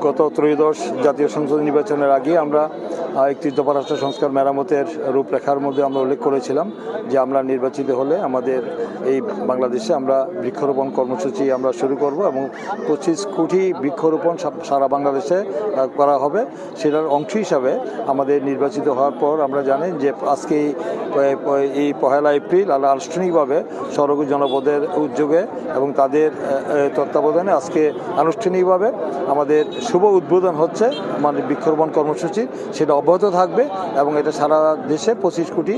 গত ত্রয়োদশ জাতীয় সংসদ নির্বাচনের আগে আমরা একটি দফা রাষ্ট্র সংস্কার মেরামতের রূপরেখার মধ্যে আমরা উল্লেখ করেছিলাম যে আমরা নির্বাচিত হলে আমাদের এই বাংলাদেশে আমরা বৃক্ষরোপণ কর্মসূচি আমরা শুরু করব এবং 25 কোটি বৃক্ষরোপণ সারা বাংলাদেশে করা হবে। সেটার অংশ হিসাবে আমাদের নির্বাচিত হওয়ার পর আমরা জানি যে আজকে এই 1 এপ্রিল আনুষ্ঠানিকভাবে সড়ক জনপদের উদ্যোগে এবং তাদের তত্ত্বাবধানে আজকে আনুষ্ঠানিকভাবে আমাদের শুভ উদ্বোধন হচ্ছে মানে বৃক্ষরোপণ কর্মসূচির। সেটা অব্যাহত থাকবে এবং এটা সারা দেশে 25 কোটি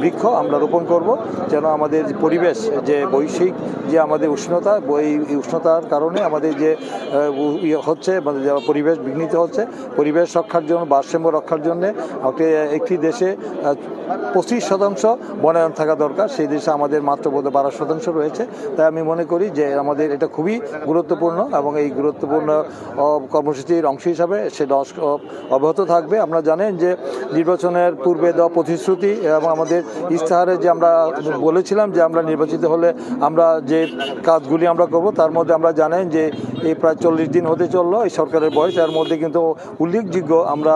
বৃক্ষ আমরা রোপণ করব, যেন আমাদের পরিবেশ যে বৈশ্বিক যে আমাদের উষ্ণতা, এই উষ্ণতার কারণে আমাদের যে হচ্ছে মানে পরিবেশ বিঘ্নিত হচ্ছে, পরিবেশ রক্ষার জন্য, ভারসাম্য রক্ষার জন্য একটি দেশে 25% বনায়ন থাকা দরকার। সেই দেশে আমাদের মাত্র বোধহয় 12% রয়েছে। তাই আমি মনে করি যে আমাদের এটা খুবই গুরুত্বপূর্ণ এবং এই গুরুত্বপূর্ণ কর্মসূচির অংশ হিসাবে সেটা অব্যাহত থাকবে। আমরা জানেন যে নির্বাচনের পূর্বে দেওয়া প্রতিশ্রুতি এবং আমাদের ইস্তাহারে যে আমরা বলেছিলাম যে আমরা নির্বাচিত হলে আমরা যে কাজগুলি আমরা করব, তার মধ্যে আমরা জানেন যে এই প্রায় 40 দিন হতে চললো এই সরকারের বয়স। এর মধ্যে কিন্তু উল্লেখযোগ্য আমরা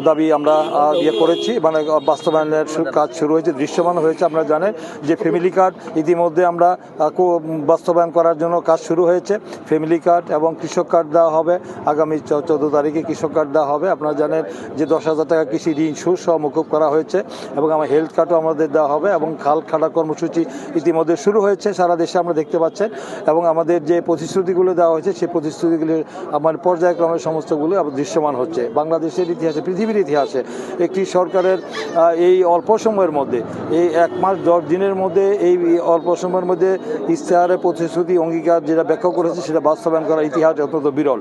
দাবি আমরা করেছি, মানে বাস্তবায়নের কাজ শুরু হয়েছে, দৃশ্যমান হয়েছে। আপনারা জানেন যে ফ্যামিলি কার্ড ইতিমধ্যে আমরা বাস্তবায়ন করার জন্য কাজ শুরু হয়েছে। ফ্যামিলি কার্ড এবং কৃষক কার্ড দেওয়া হবে আগামী 14 তারিখে কৃষক কার্ড দেওয়া হবে। আপনারা জানেন যে 10,000 টাকা কৃষি ঋণ সুদ সহ মকুব করা হয়েছে এবং আমার হেলথ কার্ডও আমাদের দেওয়া হবে এবং খাল খাটা কর্মসূচি ইতিমধ্যে শুরু হয়েছে সারা দেশে, আমরা দেখতে পাচ্ছেন। এবং আমাদের যে প্রতিশ্রুতিগুলো দেওয়া হয়েছে সেই প্রতিশ্রুতিগুলি আমার পর্যায়ক্রমে সমস্তগুলো দৃশ্যমান হচ্ছে। বাংলাদেশের ইতিহাসে, পৃথিবীর ইতিহাসে একটি সরকারের এই অল্প সময়ের মধ্যে, এই 1 মাস 10 দিনের মধ্যে, এই অল্প সময়ের মধ্যে ইস্তেহারে প্রতিশ্রুতি অঙ্গীকার যেটা ব্যাখ্যা করেছে সেটা বাস্তবায়ন করার ইতিহাস অত্যন্ত বিরল।